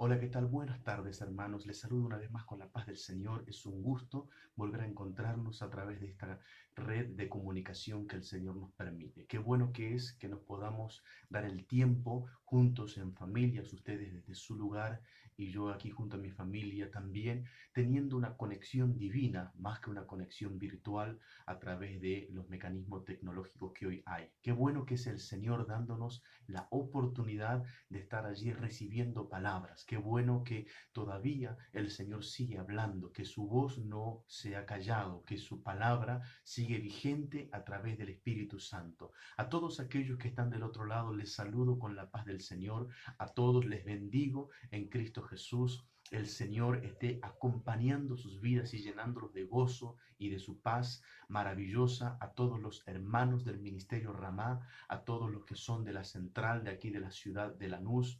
Hola, ¿qué tal? Buenas tardes, hermanos. Les saludo una vez más con la paz del Señor. Es un gusto volver a encontrarnos a través de esta red de comunicación que el Señor nos permite. Qué bueno que es que nos podamos dar el tiempo juntos en familias, ustedes desde su lugar y yo aquí junto a mi familia también, teniendo una conexión divina más que una conexión virtual a través de los mecanismos tecnológicos que hoy hay. Qué bueno que es el Señor dándonos la oportunidad de estar allí recibiendo palabras. Qué bueno que todavía el Señor sigue hablando, que su voz no se ha callado, que su palabra sigue vigente a través del Espíritu Santo. A todos aquellos que están del otro lado les saludo con la paz del Señor. A todos les bendigo en Cristo Jesús. El Señor esté acompañando sus vidas y llenándolos de gozo y de su paz maravillosa. A todos los hermanos del Ministerio Ramá, a todos los que son de la central de aquí de la ciudad de Lanús,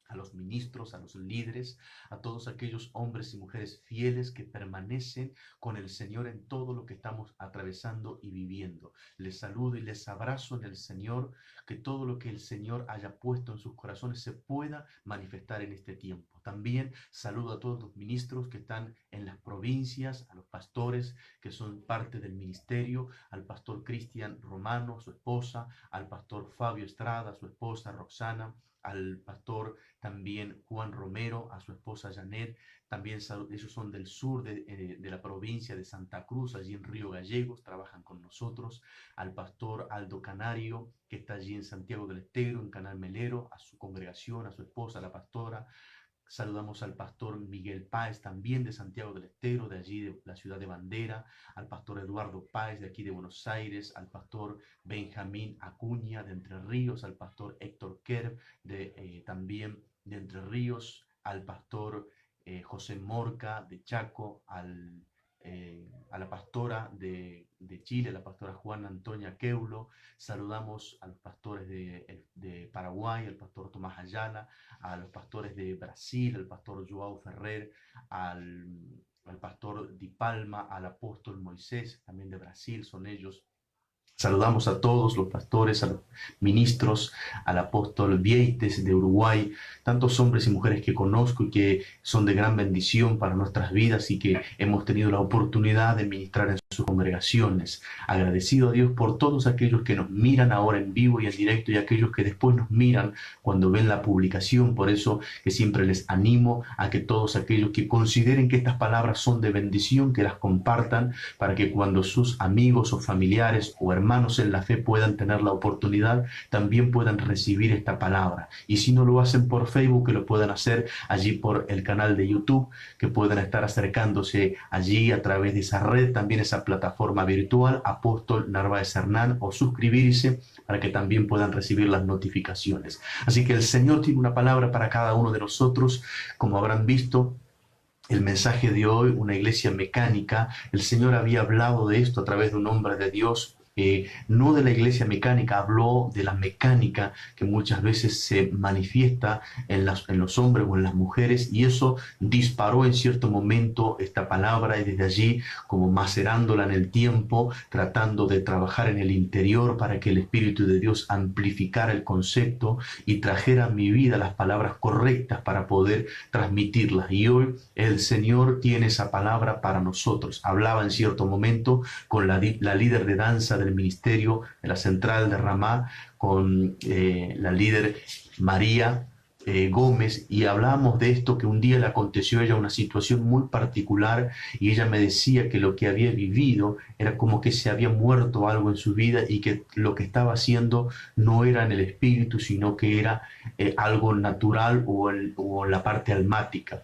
a los ministros, a los líderes, a todos aquellos hombres y mujeres fieles que permanecen con el Señor en todo lo que estamos atravesando y viviendo. Les saludo y les abrazo en el Señor, que todo lo que el Señor haya puesto en sus corazones se pueda manifestar en este tiempo. También saludo a todos los ministros que están en las provincias, a los pastores que son parte del ministerio, al pastor Cristian Romano, su esposa, al pastor Fabio Estrada, su esposa Roxana, al pastor también Juan Romero, a su esposa Janet, también ellos son del sur de la provincia de Santa Cruz, allí en Río Gallegos, trabajan con nosotros, al pastor Aldo Canario, que está allí en Santiago del Estero, en Canal Melero, a su congregación, a su esposa, la pastora. Saludamos al pastor Miguel Páez, también de Santiago del Estero, de allí de la ciudad de Bandera, al pastor Eduardo Páez, de aquí de Buenos Aires, al pastor Benjamín Acuña, de Entre Ríos, al pastor Héctor Kerr, también de Entre Ríos, al pastor José Morca, de Chaco, a la pastora de Chile, la pastora Juana Antonia Queulo. Saludamos a los pastores de Paraguay, al pastor Tomás Ayala, a los pastores de Brasil, al pastor Joao Ferrer, al pastor Di Palma, al apóstol Moisés, también de Brasil, son ellos. Saludamos a todos los pastores, a los ministros, al apóstol Vieites de Uruguay, tantos hombres y mujeres que conozco y que son de gran bendición para nuestras vidas y que hemos tenido la oportunidad de ministrar en sus congregaciones. Agradecido a Dios por todos aquellos que nos miran ahora en vivo y en directo y aquellos que después nos miran cuando ven la publicación. Por eso que siempre les animo a que todos aquellos que consideren que estas palabras son de bendición, que las compartan para que cuando sus amigos o familiares o hermanos en la fe puedan tener la oportunidad, también puedan recibir esta palabra. Y si no lo hacen por Facebook, que lo puedan hacer allí por el canal de YouTube, que puedan estar acercándose allí a través de esa red, también esa plataforma virtual, Apóstol Narváez Hernán, o suscribirse para que también puedan recibir las notificaciones. Así que el Señor tiene una palabra para cada uno de nosotros, como habrán visto. El mensaje de hoy, una iglesia mecánica, el Señor había hablado de esto a través de un hombre de Dios, no de la iglesia mecánica, habló de la mecánica que muchas veces se manifiesta en los hombres o en las mujeres, y eso disparó en cierto momento esta palabra, y desde allí, como macerándola en el tiempo, tratando de trabajar en el interior para que el Espíritu de Dios amplificara el concepto y trajera a mi vida las palabras correctas para poder transmitirlas. Y hoy el Señor tiene esa palabra para nosotros. Hablaba en cierto momento con la líder de danza del ministerio de la central de Ramá, con la líder María Gómez, y hablábamos de esto, que un día le aconteció a ella una situación muy particular y ella me decía que lo que había vivido era como que se había muerto algo en su vida y que lo que estaba haciendo no era en el espíritu, sino que era algo natural o la parte almática.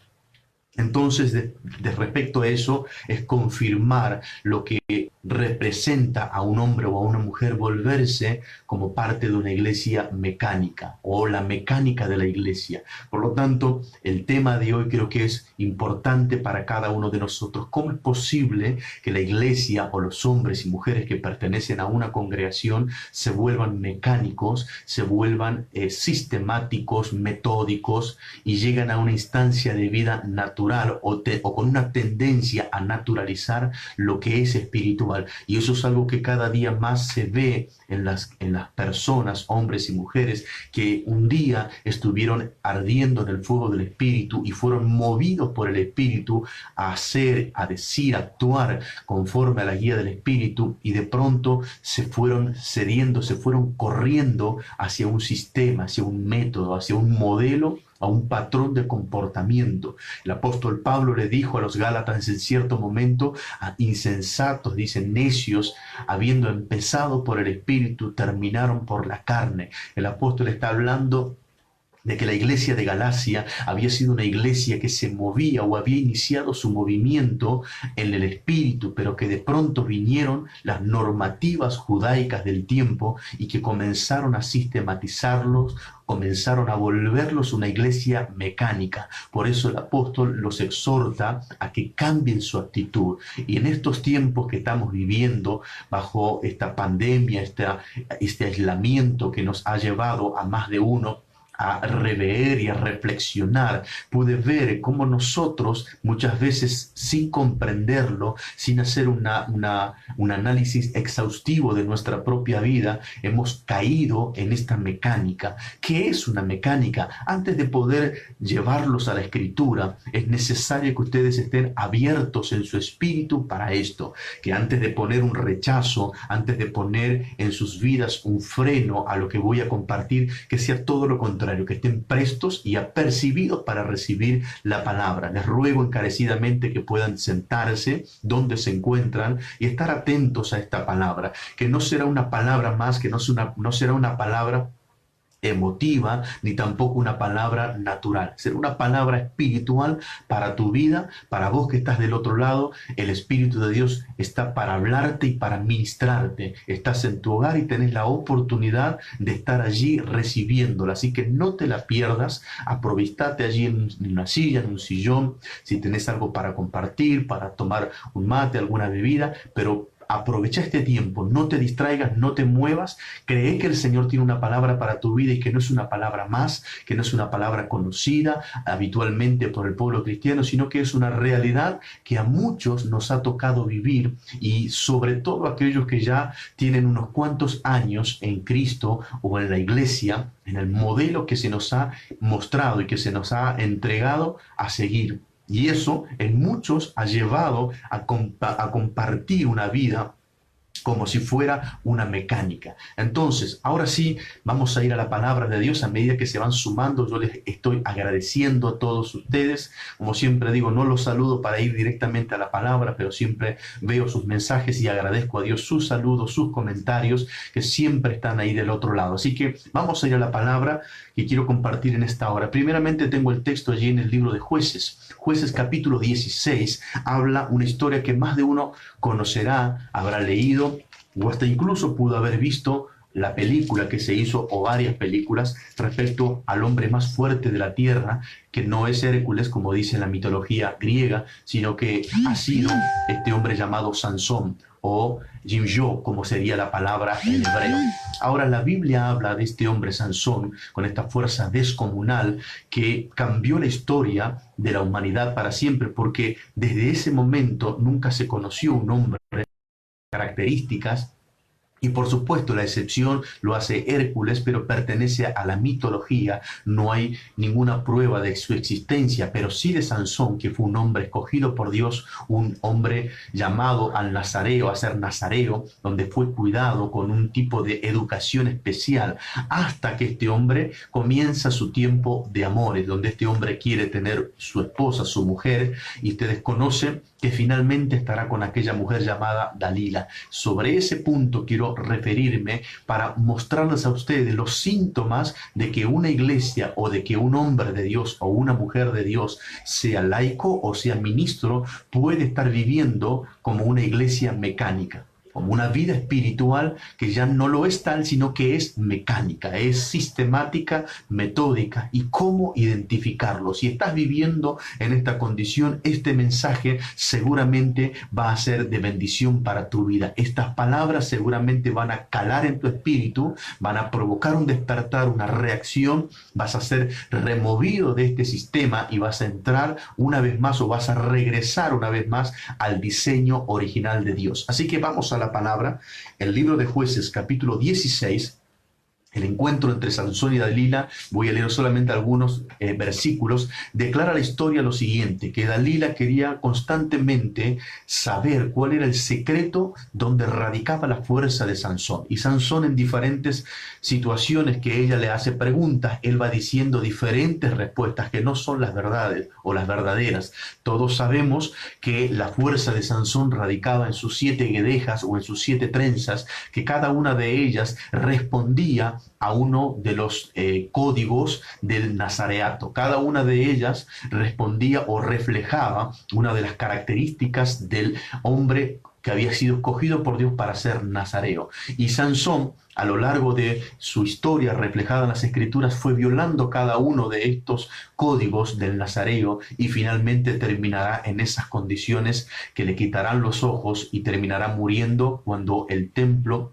Entonces, de respecto a eso, es confirmar lo que representa a un hombre o a una mujer volverse como parte de una iglesia mecánica o la mecánica de la iglesia. Por lo tanto, el tema de hoy creo que es importante para cada uno de nosotros. ¿Cómo es posible que la iglesia o los hombres y mujeres que pertenecen a una congregación se vuelvan mecánicos, se vuelvan sistemáticos, metódicos y llegan a una instancia de vida natural natural o con una tendencia a naturalizar lo que es espiritual. Y eso es algo que cada día más se ve en las personas, hombres y mujeres, que un día estuvieron ardiendo en el fuego del Espíritu y fueron movidos por el Espíritu a hacer, a decir, a actuar conforme a la guía del Espíritu, y de pronto se fueron cediendo, se fueron corriendo hacia un sistema, hacia un método, hacia un modelo, a un patrón de comportamiento. El apóstol Pablo le dijo a los Gálatas en cierto momento: insensatos, dicen, necios, habiendo empezado por el Espíritu, terminaron por la carne. El apóstol está hablando de que la iglesia de Galacia había sido una iglesia que se movía o había iniciado su movimiento en el espíritu, pero que de pronto vinieron las normativas judaicas del tiempo y que comenzaron a sistematizarlos, comenzaron a volverlos una iglesia mecánica. Por eso el apóstol los exhorta a que cambien su actitud. Y en estos tiempos que estamos viviendo, bajo esta pandemia, este aislamiento que nos ha llevado a más de uno a rever y a reflexionar, pude ver cómo nosotros muchas veces, sin comprenderlo, sin hacer un análisis exhaustivo de nuestra propia vida, hemos caído en esta mecánica. ¿Qué es una mecánica? Antes de poder llevarlos a la escritura, es necesario que ustedes estén abiertos en su espíritu para esto, que antes de poner un rechazo, antes de poner en sus vidas un freno a lo que voy a compartir, que sea todo lo contrario, que estén prestos y apercibidos para recibir la palabra. Les ruego encarecidamente que puedan sentarse donde se encuentran y estar atentos a esta palabra, que no será una palabra más, que no será una palabra emotiva, ni tampoco una palabra natural. Será una palabra espiritual para tu vida, para vos que estás del otro lado. El Espíritu de Dios está para hablarte y para ministrarte. Estás en tu hogar y tenés la oportunidad de estar allí recibiéndola. Así que no te la pierdas. Aprovistate allí en una silla, en un sillón, si tenés algo para compartir, para tomar un mate, alguna bebida, pero aprovecha este tiempo, no te distraigas, no te muevas, cree que el Señor tiene una palabra para tu vida y que no es una palabra más, que no es una palabra conocida habitualmente por el pueblo cristiano, sino que es una realidad que a muchos nos ha tocado vivir, y sobre todo aquellos que ya tienen unos cuantos años en Cristo o en la iglesia, en el modelo que se nos ha mostrado y que se nos ha entregado a seguir. Y eso en muchos ha llevado a compartir una vida como si fuera una mecánica. Entonces, ahora sí, vamos a ir a la palabra de Dios. A medida que se van sumando, yo les estoy agradeciendo a todos ustedes. Como siempre digo, no los saludo para ir directamente a la palabra, pero siempre veo sus mensajes y agradezco a Dios sus saludos, sus comentarios, que siempre están ahí del otro lado. Así que vamos a ir a la palabra que quiero compartir en esta hora. Primeramente tengo el texto allí en el libro de Jueces. Jueces capítulo 16 habla una historia que más de uno conocerá, habrá leído o hasta incluso pudo haber visto la película que se hizo o varias películas respecto al hombre más fuerte de la tierra, que no es Hércules como dice la mitología griega, sino que ha sido este hombre llamado Sansón o Jimjo, como sería la palabra en hebreo. Ahora la Biblia habla de este hombre Sansón con esta fuerza descomunal que cambió la historia de la humanidad para siempre, porque desde ese momento nunca se conoció un hombre con características. Y por supuesto la excepción lo hace Hércules, pero pertenece a la mitología, no hay ninguna prueba de su existencia, pero sí de Sansón, que fue un hombre escogido por Dios, un hombre llamado al nazareo, a ser nazareo, donde fue cuidado con un tipo de educación especial, hasta que este hombre comienza su tiempo de amores, donde este hombre quiere tener su esposa, su mujer, y ustedes conocen que finalmente estará con aquella mujer llamada Dalila. Sobre ese punto quiero referirme para mostrarles a ustedes los síntomas de que una iglesia o de que un hombre de Dios o una mujer de Dios, sea laico o sea ministro, puede estar viviendo como una iglesia mecánica. como una vida espiritual que ya no lo es tal, sino que es mecánica, es sistemática, metódica. ¿Y cómo identificarlo? Si estás viviendo en esta condición, este mensaje seguramente va a ser de bendición para tu vida. Estas palabras seguramente van a calar en tu espíritu, van a provocar un despertar, una reacción, vas a ser removido de este sistema y vas a entrar una vez más o vas a regresar una vez más al diseño original de Dios. Así que vamos a la palabra, el libro de Jueces, capítulo 16, el encuentro entre Sansón y Dalila. Voy a leer solamente algunos versículos. Declara la historia lo siguiente, que Dalila quería constantemente saber cuál era el secreto donde radicaba la fuerza de Sansón. Y Sansón, en diferentes situaciones que ella le hace preguntas, él va diciendo diferentes respuestas que no son las verdades o las verdaderas. Todos sabemos que la fuerza de Sansón radicaba en sus 7 guedejas o en sus 7 trenzas, que cada una de ellas respondía a uno de los códigos del nazareato. Cada una de ellas respondía o reflejaba una de las características del hombre que había sido escogido por Dios para ser nazareo. Y Sansón, a lo largo de su historia reflejada en las Escrituras, fue violando cada uno de estos códigos del nazareo y finalmente terminará en esas condiciones que le quitarán los ojos y terminará muriendo cuando el templo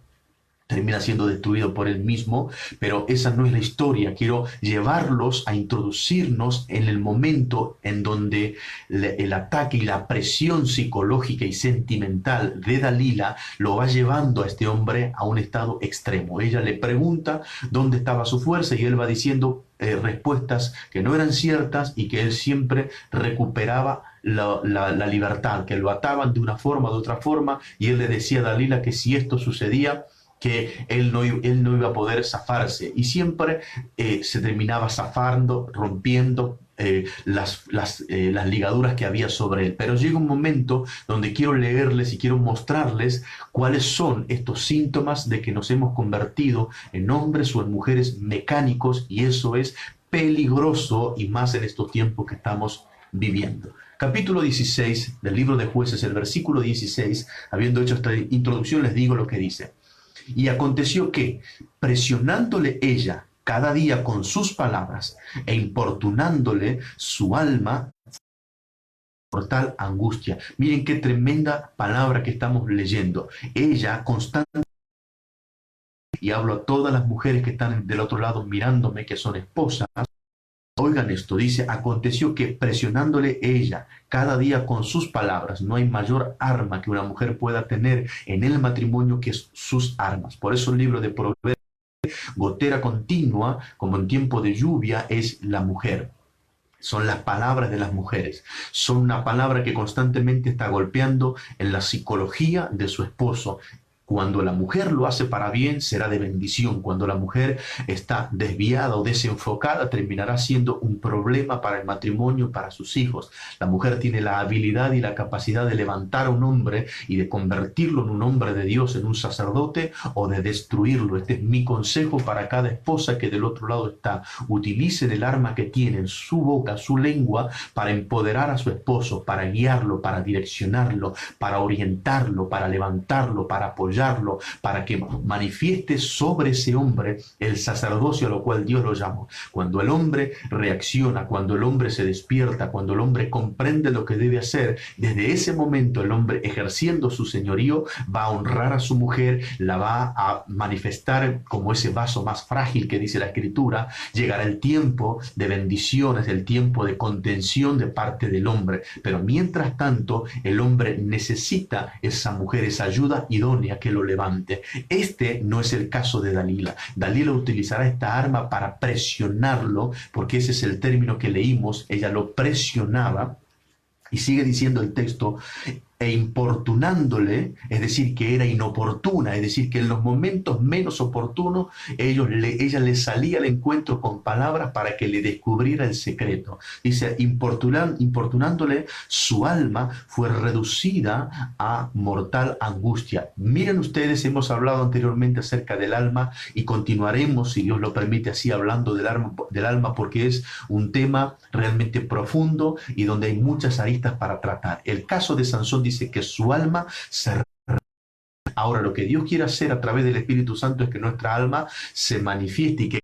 termina siendo destruido por él mismo. Pero esa no es la historia. Quiero llevarlos a introducirnos en el momento en donde el ataque y la presión psicológica y sentimental de Dalila lo va llevando a este hombre a un estado extremo. Ella le pregunta dónde estaba su fuerza y él va diciendo respuestas que no eran ciertas y que él siempre recuperaba la libertad, que lo ataban de una forma o de otra forma, y él le decía a Dalila que si esto sucedía, que él no iba a poder zafarse, y siempre se terminaba zafando, rompiendo las ligaduras que había sobre él. Pero llega un momento donde quiero leerles y quiero mostrarles cuáles son estos síntomas de que nos hemos convertido en hombres o en mujeres mecánicos, y eso es peligroso, y más en estos tiempos que estamos viviendo. Capítulo 16 del libro de Jueces, el versículo 16, habiendo hecho esta introducción, les digo lo que dice. Y aconteció que, presionándole ella cada día con sus palabras e importunándole su alma, por tal angustia. Miren qué tremenda palabra que estamos leyendo. Ella constantemente, y hablo a todas las mujeres que están del otro lado mirándome, que son esposas, oigan esto, dice, aconteció que presionándole ella cada día con sus palabras, no hay mayor arma que una mujer pueda tener en el matrimonio que sus armas. Por eso el libro de Proverbios, gotera continua, como en tiempo de lluvia, es la mujer. Son las palabras de las mujeres. Son una palabra que constantemente está golpeando en la psicología de su esposo. Cuando la mujer lo hace para bien, será de bendición. Cuando la mujer está desviada o desenfocada, terminará siendo un problema para el matrimonio, para sus hijos. La mujer tiene la habilidad y la capacidad de levantar a un hombre y de convertirlo en un hombre de Dios, en un sacerdote, o de destruirlo. Este es mi consejo para cada esposa que del otro lado está. Utilicen el arma que tienen, su boca, su lengua, para empoderar a su esposo, para guiarlo, para direccionarlo, para orientarlo, para levantarlo, para apoyarlo, para que manifieste sobre ese hombre el sacerdocio a lo cual Dios lo llamó. Cuando el hombre reacciona, cuando el hombre se despierta, cuando el hombre comprende lo que debe hacer, desde ese momento el hombre, ejerciendo su señorío, va a honrar a su mujer, la va a manifestar como ese vaso más frágil que dice la Escritura. Llegará el tiempo de bendiciones, el tiempo de contención de parte del hombre, pero mientras tanto el hombre necesita esa mujer, esa ayuda idónea que lo levante. Este no es el caso de Dalila. Dalila utilizará esta arma para presionarlo, porque ese es el término que leímos. Ella lo presionaba, y sigue diciendo el texto, e importunándole, es decir, que era inoportuna, es decir, que en los momentos menos oportunos ella le salía al encuentro con palabras para que le descubriera el secreto. Dice, importunándole, su alma fue reducida a mortal angustia. Miren ustedes, hemos hablado anteriormente acerca del alma y continuaremos, si Dios lo permite, así hablando del alma, porque es un tema realmente profundo y donde hay muchas aristas para tratar. El caso de Sansón dice que su alma se Ahora, lo que Dios quiere hacer a través del Espíritu Santo es que nuestra alma se manifieste y que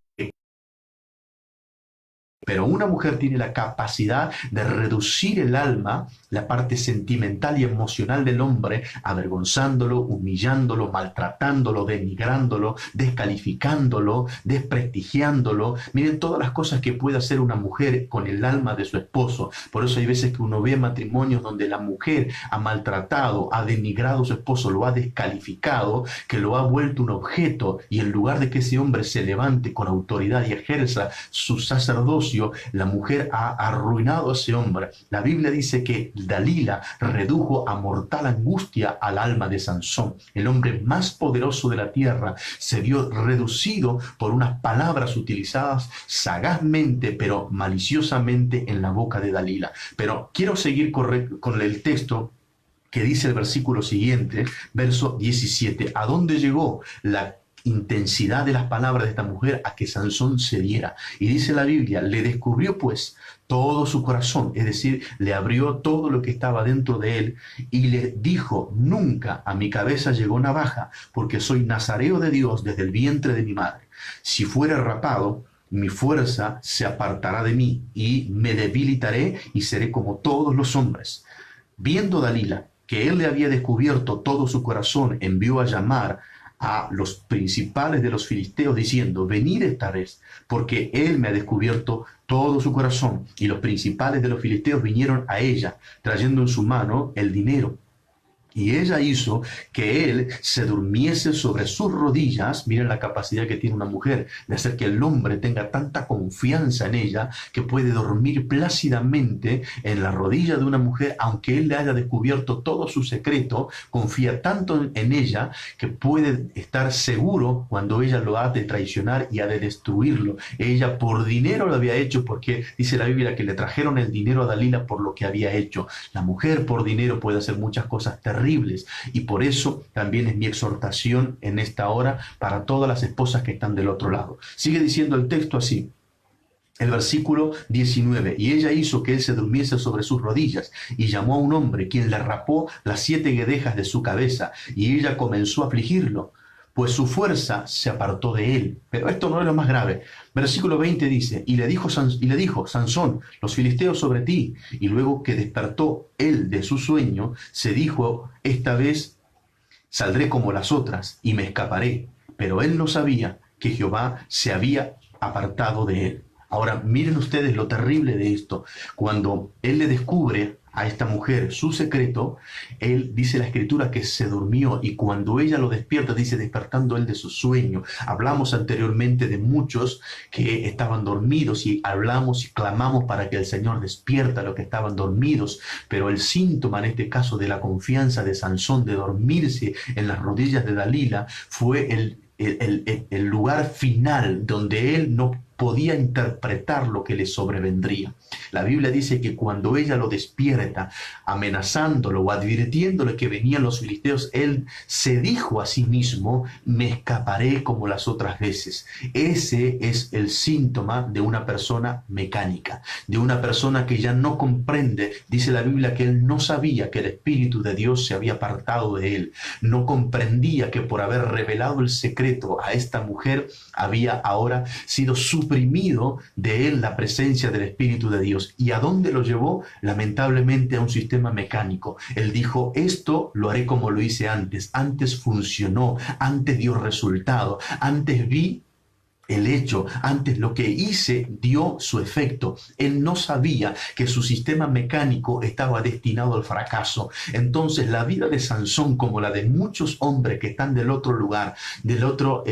pero una mujer tiene la capacidad de reducir el alma, la parte sentimental y emocional del hombre, avergonzándolo, humillándolo, maltratándolo, denigrándolo, descalificándolo, desprestigiándolo. Miren todas las cosas que puede hacer una mujer con el alma de su esposo. Por eso hay veces que uno ve matrimonios donde la mujer ha maltratado, ha denigrado a su esposo, lo ha descalificado, que lo ha vuelto un objeto, y en lugar de que ese hombre se levante con autoridad y ejerza su sacerdocio, la mujer ha arruinado a ese hombre. La Biblia dice que Dalila redujo a mortal angustia al alma de Sansón. El hombre más poderoso de la tierra se vio reducido por unas palabras utilizadas sagazmente pero maliciosamente en la boca de Dalila. Pero quiero seguir con el texto que dice el versículo siguiente, verso 17. ¿A dónde llegó la intensidad de las palabras de esta mujer? A que Sansón cediera? Y dice la Biblia, le descubrió pues todo su corazón, es decir, le abrió todo lo que estaba dentro de él y le dijo: nunca a mi cabeza llegó navaja, porque soy nazareo de Dios desde el vientre de mi madre. Si fuera rapado, mi fuerza se apartará de mí y me debilitaré y seré como todos los hombres. Viendo Dalila que él le había descubierto todo su corazón, envió a llamar a los principales de los filisteos diciendo: venid esta vez, porque él me ha descubierto todo su corazón. Y los principales de los filisteos vinieron a ella, trayendo en su mano el dinero. Y ella hizo que él se durmiese sobre sus rodillas. Miren la capacidad que tiene una mujer de hacer que el hombre tenga tanta confianza en ella que puede dormir plácidamente en la rodilla de una mujer, aunque él le haya descubierto todo su secreto. Confía tanto en ella que puede estar seguro cuando ella lo ha de traicionar y ha de destruirlo. Ella por dinero lo había hecho, porque dice la Biblia que le trajeron el dinero a Dalila por lo que había hecho. La mujer por dinero puede hacer muchas cosas terribles, y por eso también es mi exhortación en esta hora para todas las esposas que están del otro lado. Sigue diciendo el texto así, el versículo 19: y ella hizo que él se durmiese sobre sus rodillas, y llamó a un hombre, quien le rapó las 7 guedejas de su cabeza, y ella comenzó a afligirlo, pues su fuerza se apartó de él. Pero esto no es lo más grave. Versículo 20 dice: y le dijo Sansón, los filisteos sobre ti. Y luego que despertó él de su sueño, se dijo: esta vez saldré como las otras y me escaparé. Pero él no sabía que Jehová se había apartado de él. Ahora miren ustedes lo terrible de esto. Cuando él le descubre a esta mujer su secreto, él, dice la escritura, que se durmió, y cuando ella lo despierta, dice despertando él de su sueño. Hablamos anteriormente de muchos que estaban dormidos, y hablamos y clamamos para que el Señor despierta a los que estaban dormidos, pero el síntoma en este caso de la confianza de Sansón de dormirse en las rodillas de Dalila fue el lugar final donde él no podía interpretar lo que le sobrevendría. La Biblia dice que cuando ella lo despierta, amenazándolo o advirtiéndole que venían los filisteos, él se dijo a sí mismo: me escaparé como las otras veces. Ese es el síntoma de una persona mecánica, de una persona que ya no comprende. Dice la Biblia que él no sabía que el Espíritu de Dios se había apartado de él, no comprendía que por haber revelado el secreto a esta mujer, había ahora sido suprimido de él la presencia del Espíritu de Dios. ¿Y a dónde lo llevó? Lamentablemente a un sistema mecánico. Él dijo: esto lo haré como lo hice antes. Antes funcionó, antes dio resultado, antes vi el hecho, antes lo que hice dio su efecto. Él no sabía que su sistema mecánico estaba destinado al fracaso. Entonces la vida de Sansón, como la de muchos hombres que están del otro lugar, del otro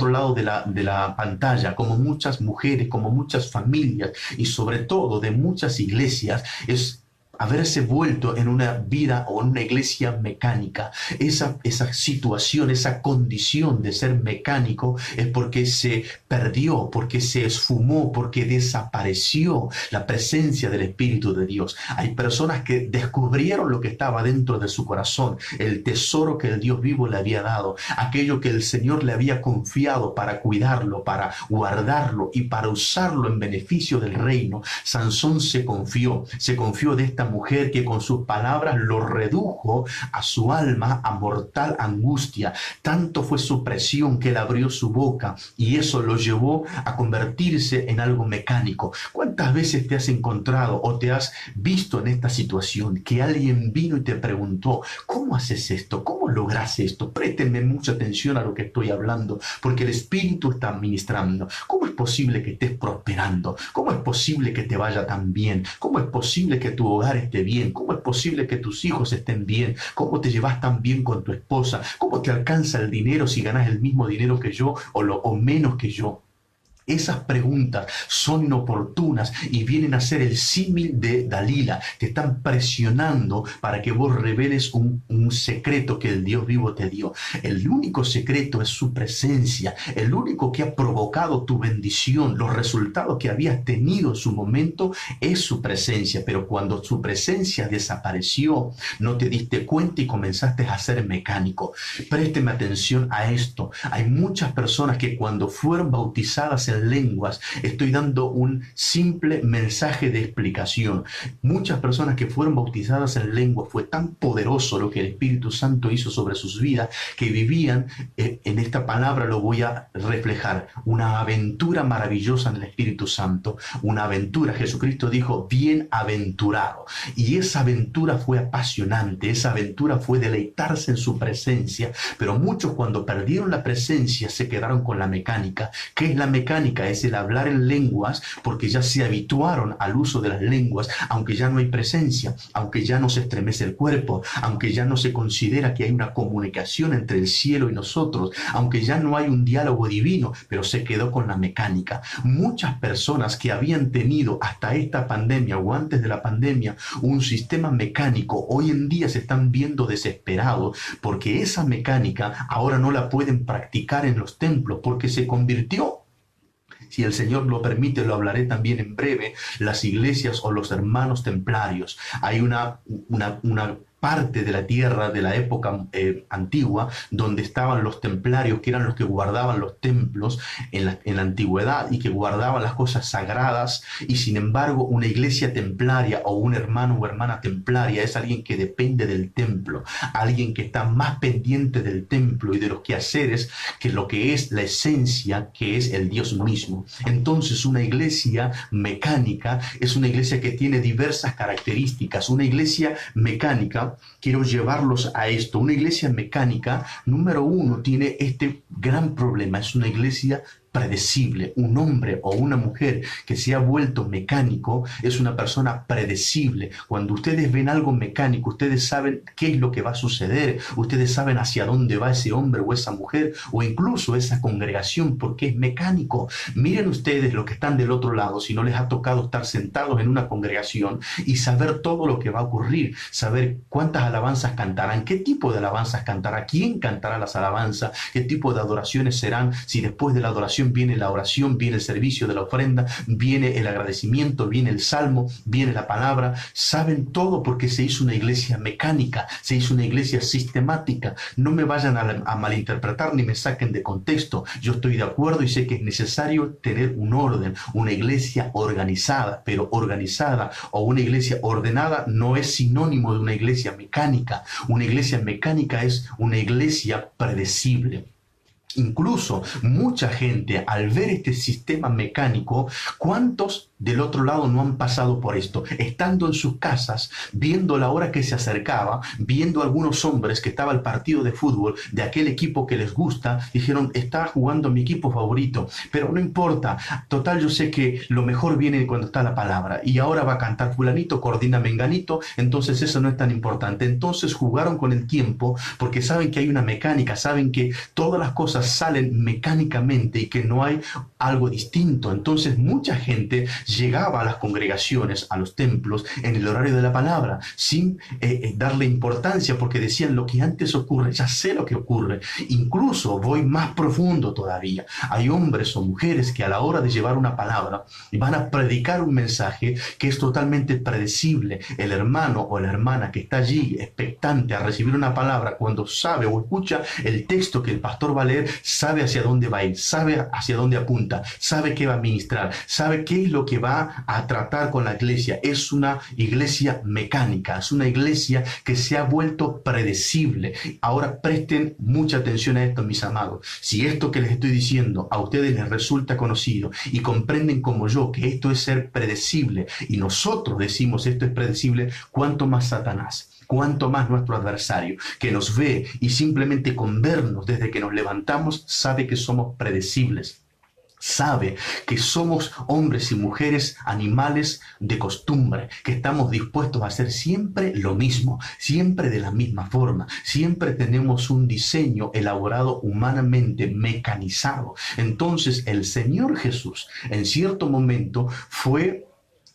lado de la pantalla, como muchas mujeres, como muchas familias, y sobre todo de muchas iglesias, es haberse vuelto en una vida o en una iglesia mecánica. Esa situación, esa condición de ser mecánico es porque se perdió, porque se esfumó, porque desapareció la presencia del Espíritu de Dios. Hay personas que descubrieron lo que estaba dentro de su corazón, el tesoro que el Dios vivo le había dado, aquello que el Señor le había confiado para cuidarlo, para guardarlo y para usarlo en beneficio del reino. Sansón se confió de esta mujer que con sus palabras lo redujo a su alma a mortal angustia. Tanto fue su presión que él abrió su boca y eso lo llevó a convertirse en algo mecánico. ¿Cuántas veces te has encontrado o te has visto en esta situación que alguien vino y te preguntó, ¿cómo haces esto? ¿Cómo logras esto? Préstenme mucha atención a lo que estoy hablando, porque el Espíritu está ministrando. ¿Cómo es posible que estés prosperando? ¿Cómo es posible que te vaya tan bien? ¿Cómo es posible que tu hogar esté bien? ¿Cómo es posible que tus hijos estén bien? ¿Cómo te llevas tan bien con tu esposa? ¿Cómo te alcanza el dinero si ganas el mismo dinero que yo o menos que yo? Esas preguntas son inoportunas y vienen a ser el símil de Dalila. Te están presionando para que vos reveles un secreto que el Dios vivo te dio. El único secreto es su presencia. El único que ha provocado tu bendición, los resultados que habías tenido en su momento, es su presencia. Pero cuando su presencia desapareció, no te diste cuenta y comenzaste a ser mecánico. Présteme atención a esto. Hay muchas personas que cuando fueron bautizadas en lenguas, estoy dando un simple mensaje de explicación. Muchas personas que fueron bautizadas en lenguas, fue tan poderoso lo que el Espíritu Santo hizo sobre sus vidas, que vivían, en esta palabra lo voy a reflejar, una aventura maravillosa en el Espíritu Santo, una aventura. Jesucristo dijo, bienaventurado. Y esa aventura fue apasionante, esa aventura fue deleitarse en su presencia, pero muchos cuando perdieron la presencia se quedaron con la mecánica. ¿Qué es la mecánica? Es el hablar en lenguas, porque ya se habituaron al uso de las lenguas, aunque ya no hay presencia, aunque ya no se estremece el cuerpo, aunque ya no se considera que hay una comunicación entre el cielo y nosotros, aunque ya no hay un diálogo divino, pero se quedó con la mecánica. Muchas personas que habían tenido hasta esta pandemia o antes de la pandemia un sistema mecánico, hoy en día se están viendo desesperados porque esa mecánica ahora no la pueden practicar en los templos porque se convirtió, si el Señor lo permite, lo hablaré también en breve, las iglesias o los hermanos templarios. Hay una parte de la tierra de la época antigua donde estaban los templarios, que eran los que guardaban los templos en la antigüedad y que guardaban las cosas sagradas, y sin embargo una iglesia templaria o un hermano o hermana templaria es alguien que depende del templo, alguien que está más pendiente del templo y de los quehaceres que lo que es la esencia, que es el Dios mismo. Entonces una iglesia mecánica es una iglesia que tiene diversas características. Una iglesia mecánica, quiero llevarlos a esto. Una iglesia mecánica, número uno, tiene este gran problema. Es una iglesia predecible. Un hombre o una mujer que se ha vuelto mecánico es una persona predecible. Cuando ustedes ven algo mecánico, ustedes saben qué es lo que va a suceder, ustedes saben hacia dónde va ese hombre o esa mujer o incluso esa congregación, porque es mecánico. Miren ustedes lo que están del otro lado, si no les ha tocado estar sentados en una congregación y saber todo lo que va a ocurrir, saber cuántas alabanzas cantarán, qué tipo de alabanzas cantará, quién cantará las alabanzas, qué tipo de adoraciones serán, si después de la adoración viene la oración, viene el servicio de la ofrenda, viene el agradecimiento, viene el salmo, viene la palabra. Saben todo porque se hizo una iglesia mecánica, se hizo una iglesia sistemática. No me vayan a malinterpretar ni me saquen de contexto. Yo estoy de acuerdo y sé que es necesario tener un orden, una iglesia organizada, pero organizada o una iglesia ordenada no es sinónimo de una iglesia mecánica. Una iglesia mecánica es una iglesia predecible. Incluso mucha gente, al ver este sistema mecánico, ¿cuántos del otro lado no han pasado por esto? Estando en sus casas, viendo la hora que se acercaba, viendo algunos hombres que estaba el partido de fútbol de aquel equipo que les gusta, dijeron, está jugando mi equipo favorito, pero no importa, total yo sé que lo mejor viene cuando está la palabra, y ahora va a cantar fulanito, coordina menganito, entonces eso no es tan importante. Entonces jugaron con el tiempo porque saben que hay una mecánica, saben que todas las cosas salen mecánicamente y que no hay algo distinto. Entonces mucha gente llegaba a las congregaciones, a los templos, en el horario de la palabra, sin darle importancia, porque decían, lo que antes ocurre, ya sé lo que ocurre. Incluso voy más profundo todavía. Hay hombres o mujeres que a la hora de llevar una palabra van a predicar un mensaje que es totalmente predecible. El hermano o la hermana que está allí expectante a recibir una palabra, cuando sabe o escucha el texto que el pastor va a leer, sabe hacia dónde va a ir, sabe hacia dónde apunta, sabe qué va a ministrar, sabe qué es lo que va a tratar con la iglesia. Es una iglesia mecánica, es una iglesia que se ha vuelto predecible. Ahora presten mucha atención a esto, mis amados. Si esto que les estoy diciendo a ustedes les resulta conocido y comprenden como yo que esto es ser predecible y nosotros decimos esto es predecible, ¿cuánto más Satanás? Cuánto más nuestro adversario, que nos ve y simplemente con vernos desde que nos levantamos, sabe que somos predecibles. Sabe que somos hombres y mujeres, animales de costumbre, que estamos dispuestos a hacer siempre lo mismo, siempre de la misma forma. Siempre tenemos un diseño elaborado humanamente, mecanizado. Entonces el Señor Jesús en cierto momento fue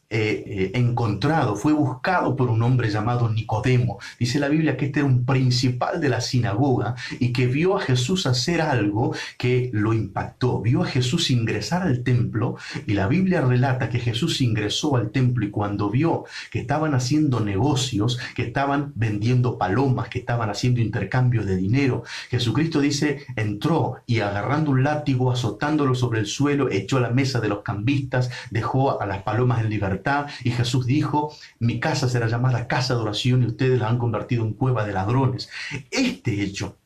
encontrado, fue buscado por un hombre llamado Nicodemo. Dice la Biblia que este era un principal de la sinagoga y que vio a Jesús hacer algo que lo impactó. Vio a Jesús ingresar al templo y la Biblia relata que Jesús ingresó al templo y cuando vio que estaban haciendo negocios, que estaban vendiendo palomas, que estaban haciendo intercambio de dinero, Jesucristo dice, entró y agarrando un látigo, azotándolo sobre el suelo, echó la mesa de los cambistas, dejó a las palomas en libertad. Y Jesús dijo, mi casa será llamada casa de oración y ustedes la han convertido en cueva de ladrones. Este hecho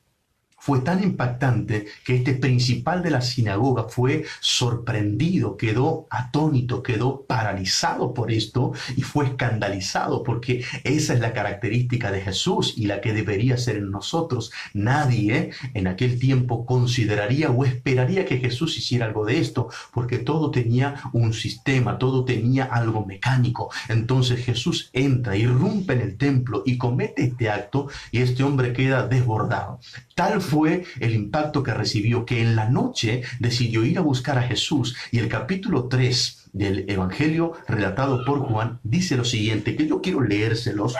fue tan impactante que este principal de la sinagoga fue sorprendido, quedó atónito, quedó paralizado por esto y fue escandalizado porque esa es la característica de Jesús y la que debería ser en nosotros. Nadie en aquel tiempo consideraría o esperaría que Jesús hiciera algo de esto porque todo tenía un sistema, todo tenía algo mecánico. Entonces Jesús entra, irrumpe en el templo y comete este acto y este hombre queda desbordado. Tal fue el impacto que recibió que en la noche decidió ir a buscar a Jesús y el capítulo 3 del Evangelio relatado por Juan dice lo siguiente, que yo quiero leérselos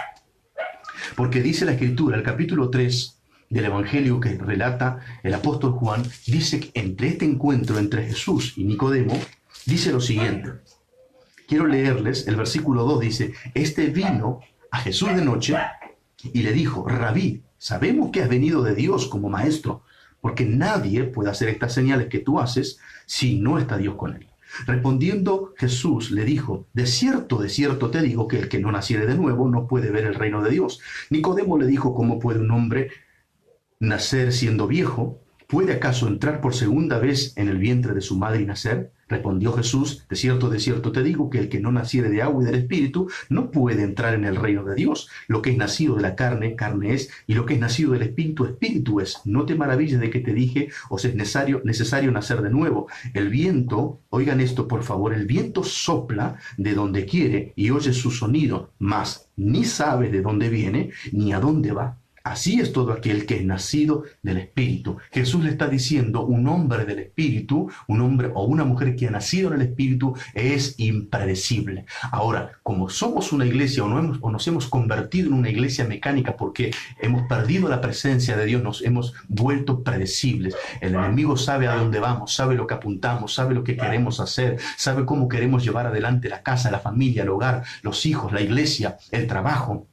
porque dice la Escritura, el capítulo 3 del Evangelio que relata el apóstol Juan, dice que entre este encuentro entre Jesús y Nicodemo, dice lo siguiente. Quiero leerles, el versículo 2 dice, este vino a Jesús de noche y le dijo, Rabí, sabemos que has venido de Dios como maestro, porque nadie puede hacer estas señales que tú haces si no está Dios con él. Respondiendo Jesús le dijo, de cierto te digo que el que no naciere de nuevo no puede ver el reino de Dios. Nicodemo le dijo, ¿cómo puede un hombre nacer siendo viejo? ¿Puede acaso entrar por segunda vez en el vientre de su madre y nacer? Respondió Jesús, de cierto te digo que el que no naciere de agua y del Espíritu no puede entrar en el reino de Dios. Lo que es nacido de la carne, carne es, y lo que es nacido del Espíritu, Espíritu es. No te maravilles de que te dije, os es necesario nacer de nuevo. El viento, oigan esto por favor, el viento sopla de donde quiere y oye su sonido, mas ni sabe de dónde viene ni a dónde va. Así es todo aquel que es nacido del Espíritu. Jesús le está diciendo, un hombre del Espíritu, un hombre o una mujer que ha nacido en el Espíritu es impredecible. Ahora, como somos una iglesia o nos hemos convertido en una iglesia mecánica porque hemos perdido la presencia de Dios, nos hemos vuelto predecibles. El enemigo sabe a dónde vamos, sabe lo que apuntamos, sabe lo que queremos hacer, sabe cómo queremos llevar adelante la casa, la familia, el hogar, los hijos, la iglesia, el trabajo.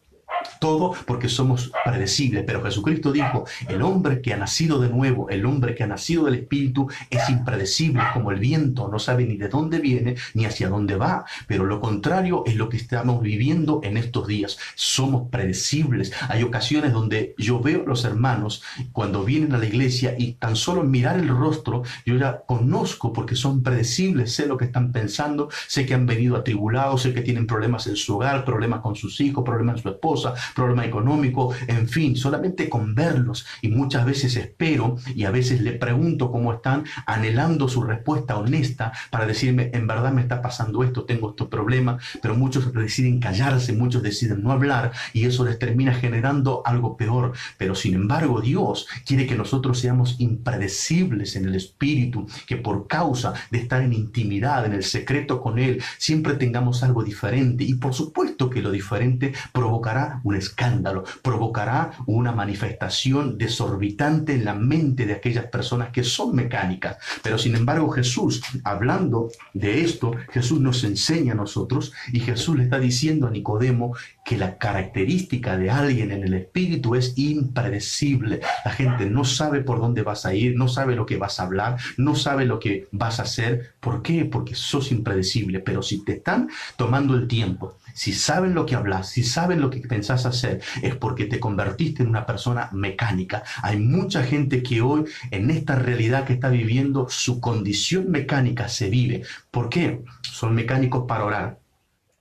Todo porque somos predecibles, pero Jesucristo dijo, el hombre que ha nacido de nuevo, el hombre que ha nacido del Espíritu es impredecible como el viento, no sabe ni de dónde viene ni hacia dónde va, pero lo contrario es lo que estamos viviendo en estos días, somos predecibles. Hay ocasiones donde yo veo a los hermanos cuando vienen a la iglesia y tan solo mirar el rostro, yo ya conozco porque son predecibles, sé lo que están pensando, sé que han venido atribulados, sé que tienen problemas en su hogar, problemas con sus hijos, problemas en su esposa, problema económico, en fin, solamente con verlos. Y muchas veces espero y a veces le pregunto cómo están, anhelando su respuesta honesta para decirme, en verdad me está pasando esto, tengo estos problemas, pero muchos deciden callarse, muchos deciden no hablar y eso les termina generando algo peor. Pero sin embargo, Dios quiere que nosotros seamos impredecibles en el espíritu, que por causa de estar en intimidad, en el secreto con Él, siempre tengamos algo diferente. Y por supuesto que lo diferente provocará un escándalo, provocará una manifestación desorbitante en la mente de aquellas personas que son mecánicas. Pero sin embargo Jesús, hablando de esto, Jesús nos enseña a nosotros y Jesús le está diciendo a Nicodemo que la característica de alguien en el espíritu es impredecible. La gente no sabe por dónde vas a ir, no sabe lo que vas a hablar, no sabe lo que vas a hacer. ¿Por qué? Porque sos impredecible. Pero si te están tomando el tiempo, si saben lo que hablas, si saben lo que pensás hacer, es porque te convertiste en una persona mecánica. Hay mucha gente que hoy, en esta realidad que está viviendo, su condición mecánica se vive. ¿Por qué? Son mecánicos para orar,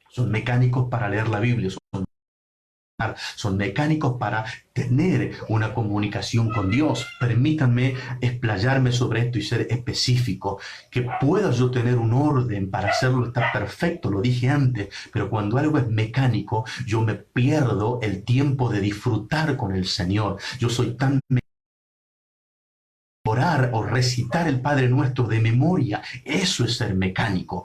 son mecánicos para leer la Biblia, son mecánicos para tener una comunicación con Dios. Permítanme explayarme sobre esto y ser específico. Que pueda yo tener un orden para hacerlo está perfecto, lo dije antes, pero cuando algo es mecánico, yo me pierdo el tiempo de disfrutar con el Señor. Yo soy tan orar o recitar el Padre Nuestro de memoria, eso es ser mecánico.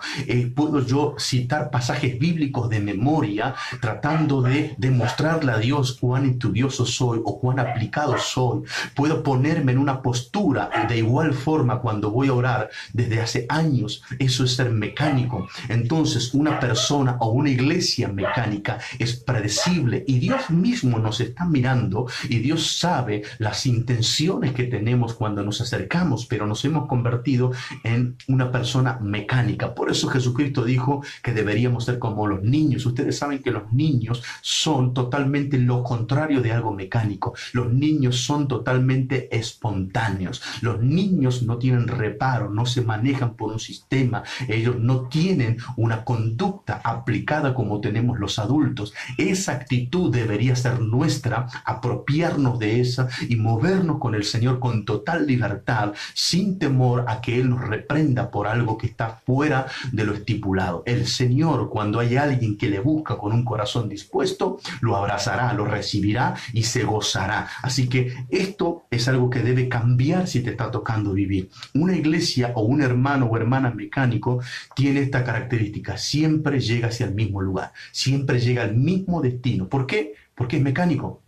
Puedo yo citar pasajes bíblicos de memoria tratando de demostrarle a Dios cuán estudioso soy o cuán aplicado soy. Puedo ponerme en una postura de igual forma cuando voy a orar desde hace años. Eso es ser mecánico. Entonces, una persona o una iglesia mecánica es predecible y Dios mismo nos está mirando y Dios sabe las intenciones que tenemos cuando nos acercamos, pero nos hemos convertido en una persona mecánica. Por eso Jesucristo dijo que deberíamos ser como los niños. Ustedes saben que los niños son totalmente lo contrario de algo mecánico. Los niños son totalmente espontáneos. Los niños no tienen reparo, no se manejan por un sistema. Ellos no tienen una conducta aplicada como tenemos los adultos. Esa actitud debería ser nuestra, apropiarnos de esa y movernos con el Señor con total libertad, sin temor a que Él nos reprenda por algo que está fuera de lo estipulado. El Señor, cuando hay alguien que le busca con un corazón dispuesto, lo abrazará, lo recibirá y se gozará. Así que esto es algo que debe cambiar si te está tocando vivir. Una iglesia o un hermano o hermana mecánico tiene esta característica: siempre llega hacia el mismo lugar, siempre llega al mismo destino. ¿Por qué? Porque es mecánico.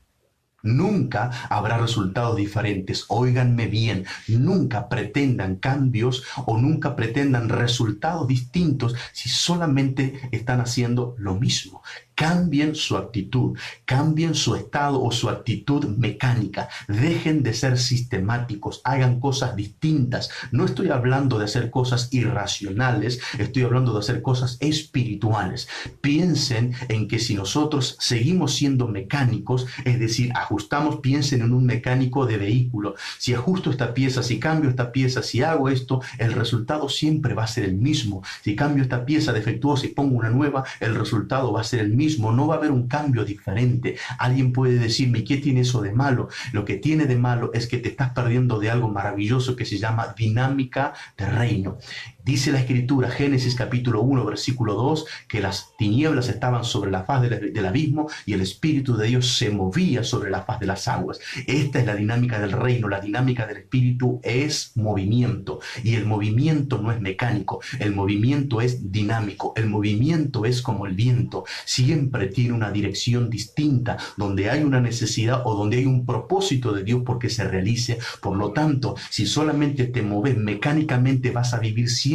Nunca habrá resultados diferentes. Óiganme bien, nunca pretendan cambios o nunca pretendan resultados distintos si solamente están haciendo lo mismo. Cambien su actitud, cambien su estado o su actitud mecánica. Dejen de ser sistemáticos, hagan cosas distintas. No estoy hablando de hacer cosas irracionales, estoy hablando de hacer cosas espirituales. Piensen en que si nosotros seguimos siendo mecánicos, es decir, ajustamos, piensen en un mecánico de vehículo. Si ajusto esta pieza, si cambio esta pieza, si hago esto, el resultado siempre va a ser el mismo. Si cambio esta pieza defectuosa y pongo una nueva, el resultado va a ser el mismo. No va a haber un cambio diferente. Alguien puede decirme, ¿qué tiene eso de malo? Lo que tiene de malo es que te estás perdiendo de algo maravilloso que se llama dinámica de reino. Dice la Escritura, Génesis capítulo 1, versículo 2, que las tinieblas estaban sobre la faz del abismo y el Espíritu de Dios se movía sobre la faz de las aguas. Esta es la dinámica del reino. La dinámica del Espíritu es movimiento y el movimiento no es mecánico. El movimiento es dinámico. El movimiento es como el viento. Siempre tiene una dirección distinta donde hay una necesidad o donde hay un propósito de Dios porque se realice. Por lo tanto, si solamente te moves mecánicamente, vas a vivir siempre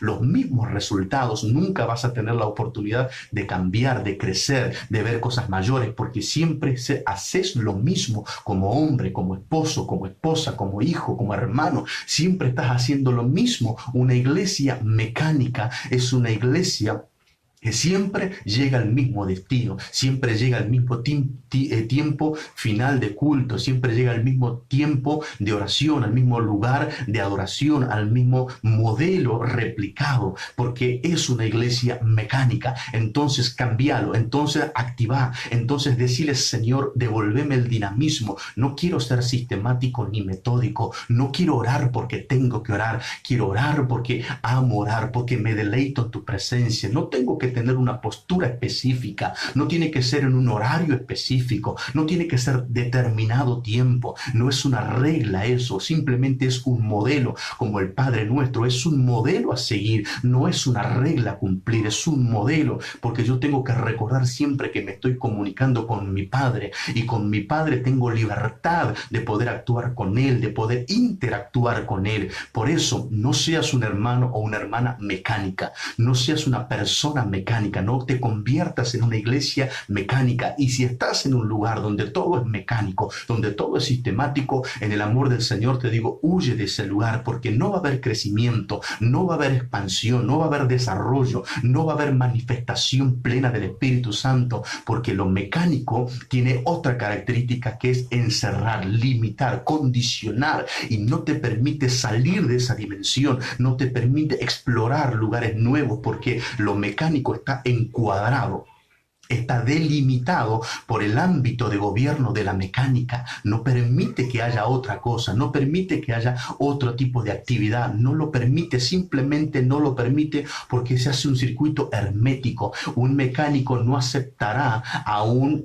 los mismos resultados. Nunca vas a tener la oportunidad de cambiar, de crecer, de ver cosas mayores, porque siempre haces lo mismo como hombre, como esposo, como esposa, como hijo, como hermano. Siempre estás haciendo lo mismo. Una iglesia mecánica es una iglesia que siempre llega al mismo destino, siempre llega al mismo tiempo final de culto, siempre llega al mismo tiempo de oración, al mismo lugar de adoración, al mismo modelo replicado, porque es una iglesia mecánica. Entonces cambialo, entonces activa, entonces decirle, Señor, devolveme el dinamismo. No quiero ser sistemático ni metódico, no quiero orar porque tengo que orar, quiero orar porque amo orar, porque me deleito en tu presencia. No tengo que tener una postura específica, no tiene que ser en un horario específico, no tiene que ser determinado tiempo, no es una regla eso, simplemente es un modelo, como el Padre Nuestro, es un modelo a seguir, no es una regla a cumplir, es un modelo, porque yo tengo que recordar siempre que me estoy comunicando con mi Padre, y con mi Padre tengo libertad de poder actuar con Él, de poder interactuar con Él. Por eso, no seas un hermano o una hermana mecánica, no seas una persona mecánica, no te conviertas en una iglesia mecánica. Y si estás en un lugar donde todo es mecánico, donde todo es sistemático, en el amor del Señor te digo, huye de ese lugar, porque no va a haber crecimiento, no va a haber expansión, no va a haber desarrollo, no va a haber manifestación plena del Espíritu Santo, porque lo mecánico tiene otra característica, que es encerrar, limitar, condicionar, y no te permite salir de esa dimensión, no te permite explorar lugares nuevos, porque lo mecánico está encuadrado, está delimitado por el ámbito de gobierno de la mecánica, no permite que haya otra cosa, no permite que haya otro tipo de actividad, no lo permite, simplemente no lo permite, porque se hace un circuito hermético. Un mecánico no aceptará a un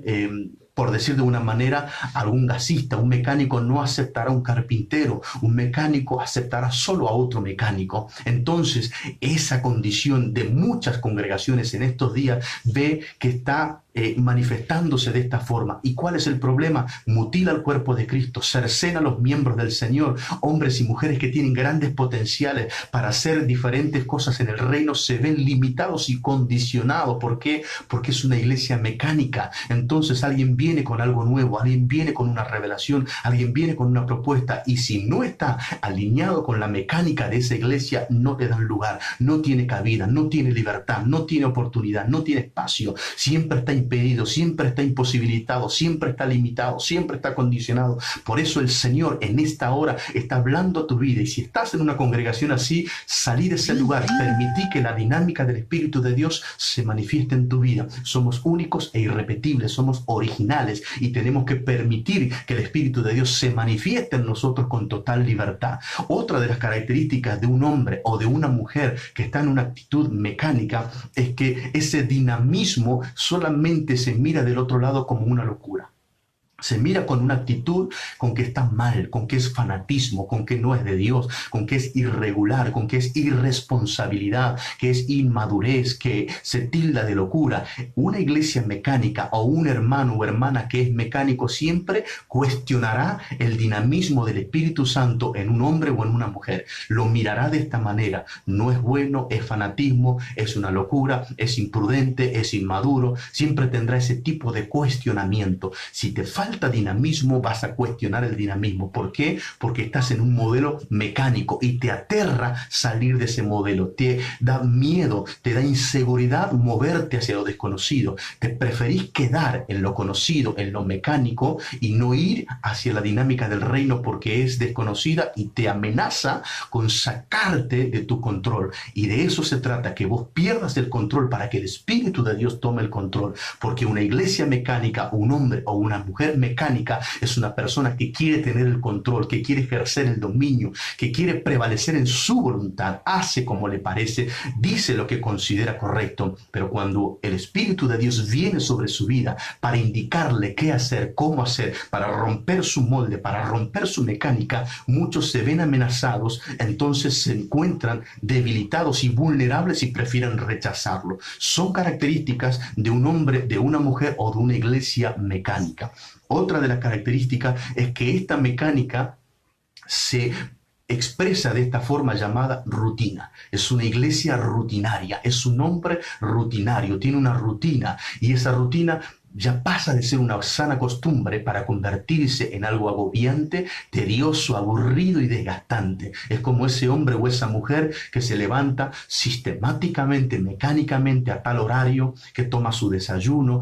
por decir de una manera, algún gasista. Un mecánico no aceptará a un carpintero, un mecánico aceptará solo a otro mecánico. Entonces, esa condición de muchas congregaciones en estos días ve que está manifestándose de esta forma. ¿Y cuál es el problema? Mutila el cuerpo de Cristo, cercena a los miembros del Señor, hombres y mujeres que tienen grandes potenciales para hacer diferentes cosas en el reino, se ven limitados y condicionados. ¿Por qué? Porque es una iglesia mecánica. Entonces alguien viene con algo nuevo, alguien viene con una revelación, alguien viene con una propuesta, y si no está alineado con la mecánica de esa iglesia, no le dan lugar, no tiene cabida, no tiene libertad, no tiene oportunidad, no tiene espacio, siempre está impedido, siempre está imposibilitado, siempre está limitado, siempre está condicionado. Por eso el Señor en esta hora está hablando a tu vida, y si estás en una congregación así, salí de ese lugar, permití que la dinámica del Espíritu de Dios se manifieste en tu vida. Somos únicos e irrepetibles, somos originales, y tenemos que permitir que el Espíritu de Dios se manifieste en nosotros con total libertad. Otra de las características de un hombre o de una mujer que está en una actitud mecánica es que ese dinamismo solamente se mira del otro lado como una locura. Se mira con una actitud con que está mal, con que es fanatismo, con que no es de Dios, con que es irregular, con que es irresponsabilidad, que es inmadurez, que se tilda de locura. Una iglesia mecánica o un hermano o hermana que es mecánico siempre cuestionará el dinamismo del Espíritu Santo en un hombre o en una mujer. Lo mirará de esta manera. No es bueno, es fanatismo, es una locura, es imprudente, es inmaduro. Siempre tendrá ese tipo de cuestionamiento. Si te falta dinamismo, vas a cuestionar el dinamismo. ¿Por qué? Porque estás en un modelo mecánico y te aterra salir de ese modelo, te da miedo, te da inseguridad moverte hacia lo desconocido. Te preferís quedar en lo conocido, en lo mecánico, y no ir hacia la dinámica del reino porque es desconocida y te amenaza con sacarte de tu control. Y de eso se trata, que vos pierdas el control para que el Espíritu de Dios tome el control. Porque una iglesia mecánica, un hombre o una mujer mecánica, es una persona que quiere tener el control, que quiere ejercer el dominio, que quiere prevalecer en su voluntad, hace como le parece, dice lo que considera correcto. Pero cuando el Espíritu de Dios viene sobre su vida para indicarle qué hacer, cómo hacer, para romper su molde, para romper su mecánica, muchos se ven amenazados, entonces se encuentran debilitados y vulnerables y prefieren rechazarlo. Son características de un hombre, de una mujer o de una iglesia mecánica. Otra de las características es que esta mecánica se expresa de esta forma llamada rutina. Es una iglesia rutinaria, es un hombre rutinario, tiene una rutina, y esa rutina ya pasa de ser una sana costumbre para convertirse en algo agobiante, tedioso, aburrido y desgastante. Es como ese hombre o esa mujer que se levanta sistemáticamente, mecánicamente a tal horario, que toma su desayuno,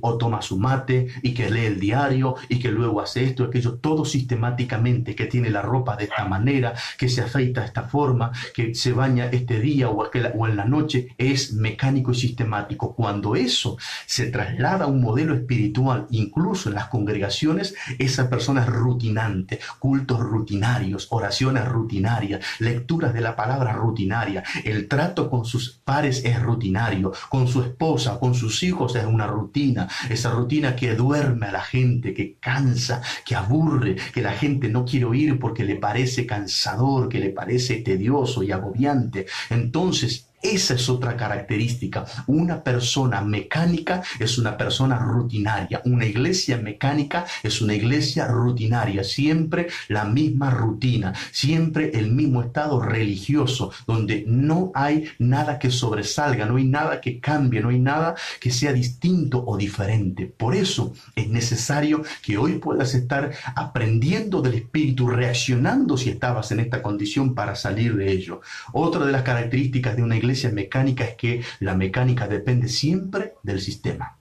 o toma su mate, y que lee el diario, y que luego hace esto, aquello, todo sistemáticamente, que tiene la ropa de esta manera, que se afeita de esta forma, que se baña este día o en la noche. Es mecánico y sistemático. Cuando eso se traslada a un un modelo espiritual, incluso en las congregaciones, esa persona es rutinante, cultos rutinarios, oraciones rutinarias, lecturas de la palabra rutinaria, el trato con sus pares es rutinario, con su esposa, con sus hijos es una rutina, esa rutina que duerme a la gente, que cansa, que aburre, que la gente no quiere oír porque le parece cansador, que le parece tedioso y agobiante. Entonces, esa es otra característica. Una persona mecánica es una persona rutinaria. Una iglesia mecánica es una iglesia rutinaria. Siempre la misma rutina, siempre el mismo estado religioso, donde no hay nada que sobresalga, no hay nada que cambie, no hay nada que sea distinto o diferente. Por eso es necesario que hoy puedas estar aprendiendo del Espíritu, reaccionando si estabas en esta condición para salir de ello. Otra de las características de una iglesia mecánica es que la mecánica depende siempre del sistema.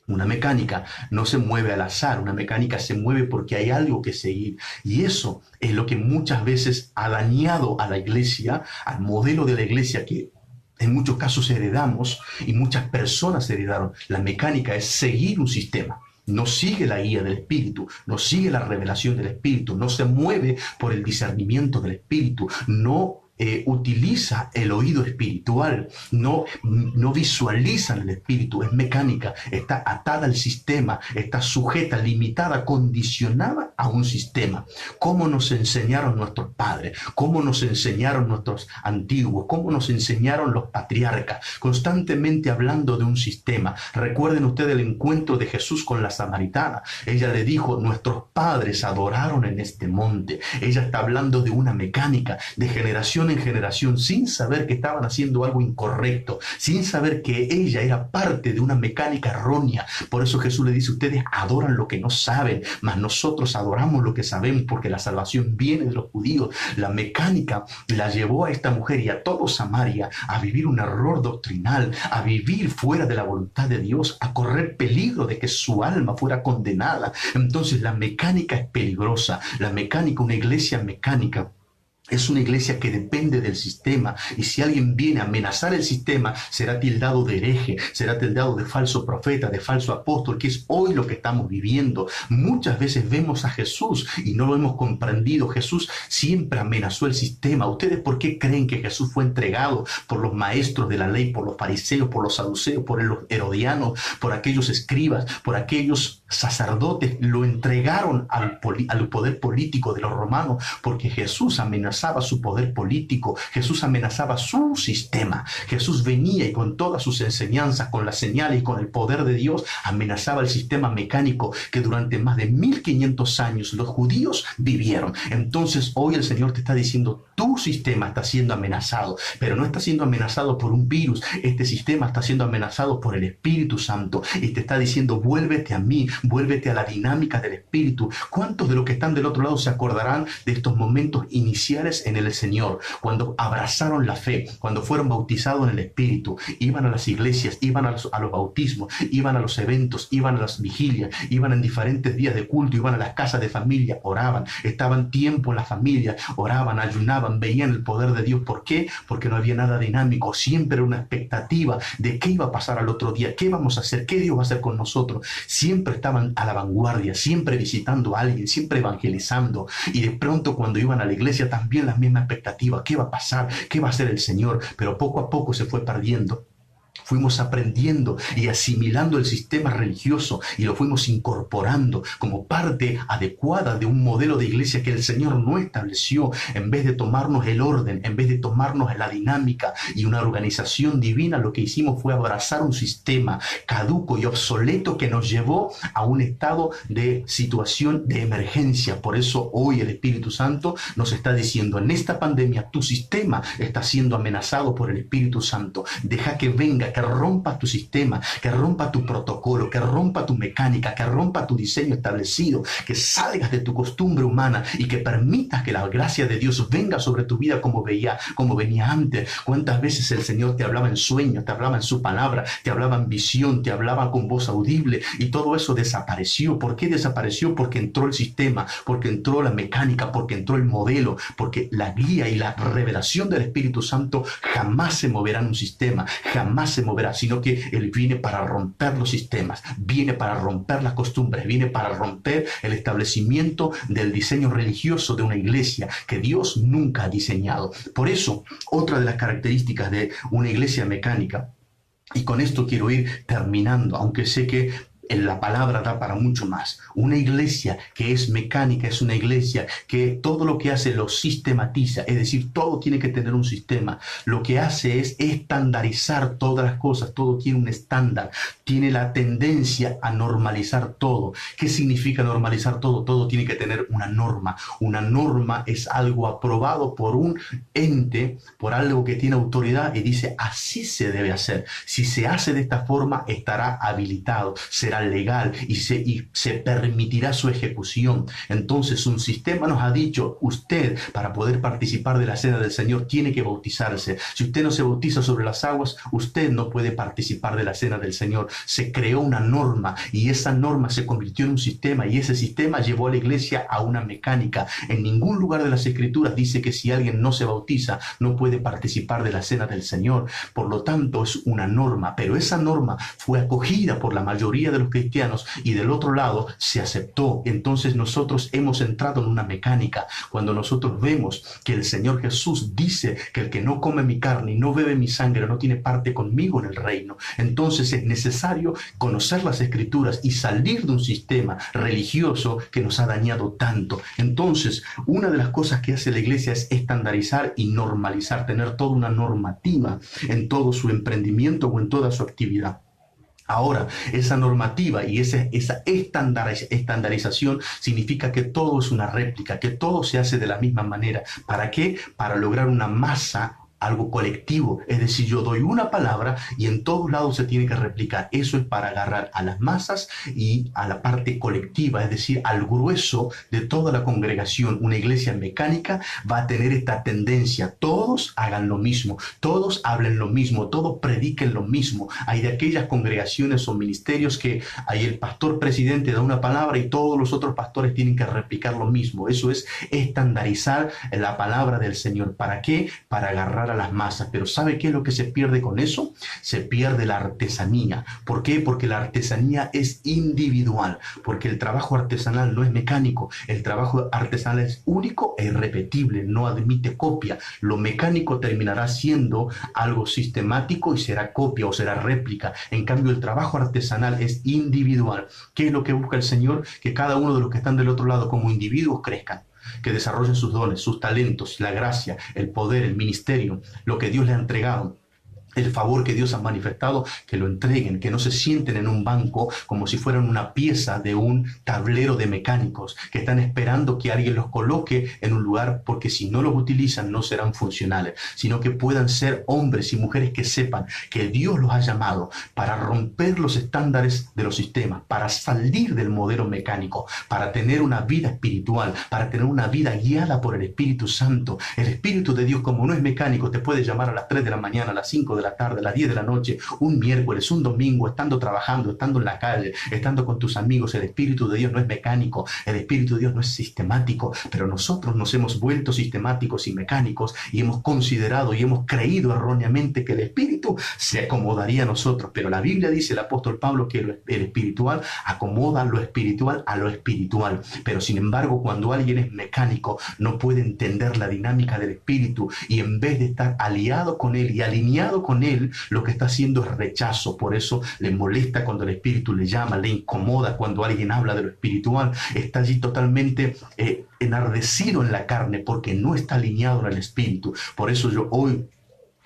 Una mecánica no se mueve al azar, una mecánica se mueve porque hay algo que seguir. Y eso es lo que muchas veces ha dañado a la iglesia, al modelo de la iglesia que en muchos casos heredamos y muchas personas heredaron. La mecánica es seguir un sistema. No sigue la guía del Espíritu, no sigue la revelación del Espíritu, no se mueve por el discernimiento del Espíritu, no utiliza el oído espiritual, no visualiza el espíritu, es mecánica, está atada al sistema, está sujeta, limitada, condicionada a un sistema. ¿Cómo nos enseñaron nuestros padres? ¿Cómo nos enseñaron nuestros antiguos? ¿Cómo nos enseñaron los patriarcas? Constantemente hablando de un sistema. Recuerden ustedes el encuentro de Jesús con la samaritana. Ella le dijo, nuestros padres adoraron en este monte. Ella está hablando de una mecánica, de generación en generación, sin saber que estaban haciendo algo incorrecto, sin saber que ella era parte de una mecánica errónea. Por eso Jesús le dice, ustedes adoran lo que no saben, mas nosotros adoramos lo que sabemos, porque la salvación viene de los judíos. La mecánica la llevó a esta mujer y a todo Samaria a vivir un error doctrinal, a vivir fuera de la voluntad de Dios, a correr peligro de que su alma fuera condenada. Entonces la mecánica es peligrosa. La mecánica, una iglesia mecánica, es una iglesia que depende del sistema, y si alguien viene a amenazar el sistema, será tildado de hereje, será tildado de falso profeta, de falso apóstol, que es hoy lo que estamos viviendo. Muchas veces vemos a Jesús y no lo hemos comprendido. Jesús siempre amenazó el sistema. ¿Ustedes por qué creen que Jesús fue entregado por los maestros de la ley, por los fariseos, por los saduceos, por los herodianos, por aquellos escribas, por aquellos sacerdotes? Lo entregaron al poder político de los romanos, porque Jesús amenazaba su poder político, Jesús amenazaba su sistema. Jesús venía y con todas sus enseñanzas, con las señales y con el poder de Dios, amenazaba el sistema mecánico que durante más de 1500 años los judíos vivieron. Entonces hoy el Señor te está diciendo, tu sistema está siendo amenazado, pero no está siendo amenazado por un virus. Este sistema está siendo amenazado por el Espíritu Santo, y te está diciendo, vuélvete a mí, vuélvete a la dinámica del Espíritu. ¿Cuántos de los que están del otro lado se acordarán de estos momentos iniciales en el Señor, cuando abrazaron la fe, cuando fueron bautizados en el Espíritu, iban a las iglesias, iban a los bautismos, iban a los eventos, iban a las vigilias, iban en diferentes días de culto, iban a las casas de familia, oraban, estaban tiempo en la familia, oraban, ayunaban, veían el poder de Dios? ¿Por qué? Porque no había nada dinámico, siempre una expectativa de qué iba a pasar al otro día, qué vamos a hacer, qué Dios va a hacer con nosotros. Siempre estaban a la vanguardia, siempre visitando a alguien, siempre evangelizando, y de pronto cuando iban a la iglesia también la misma expectativa, qué va a pasar, qué va a hacer el Señor, pero poco a poco se fue perdiendo. Fuimos aprendiendo y asimilando el sistema religioso y lo fuimos incorporando como parte adecuada de un modelo de iglesia que el Señor no estableció. En vez de tomarnos el orden, en vez de tomarnos la dinámica y una organización divina, lo que hicimos fue abrazar un sistema caduco y obsoleto que nos llevó a un estado de situación de emergencia. Por eso hoy el Espíritu Santo nos está diciendo, en esta pandemia tu sistema está siendo amenazado por el Espíritu Santo. Deja que venga, que rompa tu sistema, que rompa tu protocolo, que rompa tu mecánica, que rompa tu diseño establecido, que salgas de tu costumbre humana y que permitas que la gracia de Dios venga sobre tu vida como venía antes. ¿Cuántas veces el Señor te hablaba en sueños, te hablaba en su palabra, te hablaba en visión, te hablaba con voz audible, y todo eso desapareció? ¿Por qué desapareció? Porque entró el sistema, porque entró la mecánica, porque entró el modelo, porque la guía y la revelación del Espíritu Santo jamás se moverá en un sistema, jamás se moverá, sino que Él viene para romper los sistemas, viene para romper las costumbres, viene para romper el establecimiento del diseño religioso de una iglesia que Dios nunca ha diseñado. Por eso, otra de las características de una iglesia mecánica, y con esto quiero ir terminando, aunque sé que la palabra da para mucho más. Una iglesia que es mecánica es una iglesia que todo lo que hace lo sistematiza, es decir, todo tiene que tener un sistema. Lo que hace es estandarizar todas las cosas, todo tiene un estándar, tiene la tendencia a normalizar todo. ¿Qué significa normalizar todo? Todo tiene que tener una norma. Una norma es algo aprobado por un ente, por algo que tiene autoridad y dice, así se debe hacer. Si se hace de esta forma, estará habilitado, será legal y se permitirá su ejecución. Entonces un sistema nos ha dicho, usted para poder participar de la cena del Señor tiene que bautizarse. Si usted no se bautiza sobre las aguas, usted no puede participar de la cena del Señor. Se creó una norma y esa norma se convirtió en un sistema y ese sistema llevó a la iglesia a una mecánica. En ningún lugar de las Escrituras dice que si alguien no se bautiza no puede participar de la cena del Señor. Por lo tanto es una norma, pero esa norma fue acogida por la mayoría de los cristianos y del otro lado se aceptó. Entonces nosotros hemos entrado en una mecánica. Cuando nosotros vemos que el Señor Jesús dice que el que no come mi carne y no bebe mi sangre no tiene parte conmigo en el reino, entonces es necesario conocer las Escrituras y salir de un sistema religioso que nos ha dañado tanto. Entonces una de las cosas que hace la iglesia es estandarizar y normalizar, tener toda una normativa en todo su emprendimiento o en toda su actividad. Ahora, esa normativa y esa estandarización significa que todo es una réplica, que todo se hace de la misma manera. ¿Para qué? Para lograr una masa, algo colectivo. Es decir, yo doy una palabra y en todos lados se tiene que replicar. Eso es para agarrar a las masas y a la parte colectiva, es decir, al grueso de toda la congregación. Una iglesia mecánica va a tener esta tendencia. Todos hagan lo mismo, todos hablen lo mismo, todos prediquen lo mismo. Hay de aquellas congregaciones o ministerios que hay el pastor presidente da una palabra y todos los otros pastores tienen que replicar lo mismo. Eso es estandarizar la palabra del Señor. ¿Para qué? Para agarrar a las masas. Pero ¿sabe qué es lo que se pierde con eso? Se pierde la artesanía. ¿Por qué? Porque la artesanía es individual, porque el trabajo artesanal no es mecánico, el trabajo artesanal es único e irrepetible, no admite copia. Lo mecánico terminará siendo algo sistemático y será copia o será réplica. En cambio, el trabajo artesanal es individual. ¿Qué es lo que busca el Señor? Que cada uno de los que están del otro lado como individuos crezcan, que desarrollen sus dones, sus talentos, la gracia, el poder, el ministerio, lo que Dios le ha entregado, el favor que Dios ha manifestado, que lo entreguen, que no se sienten en un banco como si fueran una pieza de un tablero de mecánicos, que están esperando que alguien los coloque en un lugar, porque si no los utilizan no serán funcionales, sino que puedan ser hombres y mujeres que sepan que Dios los ha llamado para romper los estándares de los sistemas, para salir del modelo mecánico, para tener una vida espiritual, para tener una vida guiada por el Espíritu Santo. El Espíritu de Dios, como no es mecánico, te puede llamar a las 3 de la mañana, a las 5 de la tarde, a las 10 de la noche, un miércoles, un domingo, estando trabajando, estando en la calle, estando con tus amigos. El Espíritu de Dios no es mecánico, el Espíritu de Dios no es sistemático, pero nosotros nos hemos vuelto sistemáticos y mecánicos y hemos considerado y hemos creído erróneamente que el Espíritu se acomodaría a nosotros, pero la Biblia dice, el apóstol Pablo, que el espiritual acomoda lo espiritual a lo espiritual. Pero sin embargo, cuando alguien es mecánico, no puede entender la dinámica del Espíritu y en vez de estar aliado con él y alineado con él, lo que está haciendo es rechazo. Por eso le molesta cuando el Espíritu le llama, le incomoda cuando alguien habla de lo espiritual. Está allí totalmente enardecido en la carne porque no está alineado en el Espíritu. Por eso yo hoy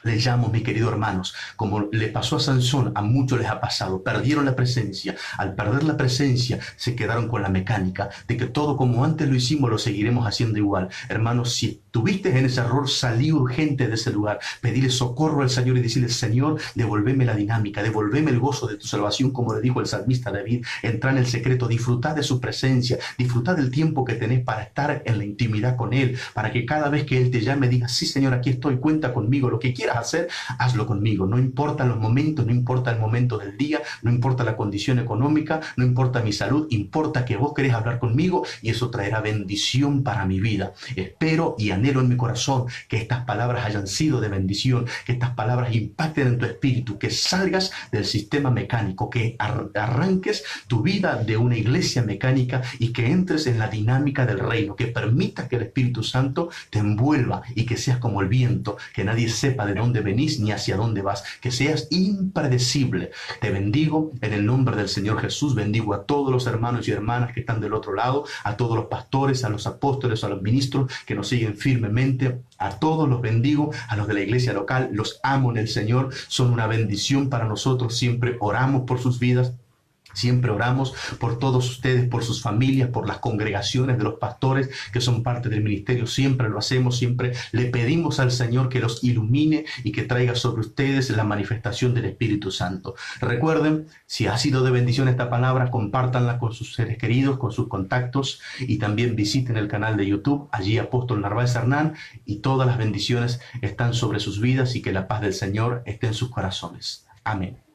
le llamo, mis queridos hermanos, como le pasó a Sansón, a muchos les ha pasado, perdieron la presencia. Al perder la presencia se quedaron con la mecánica de que todo como antes lo hicimos lo seguiremos haciendo igual. Hermanos, si estuviste en ese error, salí urgente de ese lugar, pedirle socorro al Señor y decirle, Señor, devolveme la dinámica, devolveme el gozo de tu salvación, como le dijo el salmista David. Entra en el secreto, disfrutad de su presencia, disfrutad del tiempo que tenés para estar en la intimidad con Él, para que cada vez que Él te llame digas, sí Señor, aquí estoy, cuenta conmigo, lo que quieras quieras hacer, hazlo conmigo. No importa los momentos, no importa el momento del día, no importa la condición económica, no importa mi salud, importa que vos querés hablar conmigo y eso traerá bendición para mi vida. Espero y anhelo en mi corazón que estas palabras hayan sido de bendición, que estas palabras impacten en tu espíritu, que salgas del sistema mecánico, que arranques tu vida de una iglesia mecánica y que entres en la dinámica del reino, que permitas que el Espíritu Santo te envuelva y que seas como el viento, que nadie sepa de dónde venís ni hacia dónde vas, que seas impredecible. Te bendigo en el nombre del Señor Jesús, bendigo a todos los hermanos y hermanas que están del otro lado, a todos los pastores, a los apóstoles, a los ministros que nos siguen firmemente, a todos los bendigo, a los de la iglesia local, los amo en el Señor, son una bendición para nosotros, siempre oramos por sus vidas. Siempre oramos por todos ustedes, por sus familias, por las congregaciones de los pastores que son parte del ministerio. Siempre lo hacemos, siempre le pedimos al Señor que los ilumine y que traiga sobre ustedes la manifestación del Espíritu Santo. Recuerden, si ha sido de bendición esta palabra, compártanla con sus seres queridos, con sus contactos y también visiten el canal de YouTube, allí Apóstol Narváez Hernán, y todas las bendiciones están sobre sus vidas y que la paz del Señor esté en sus corazones. Amén.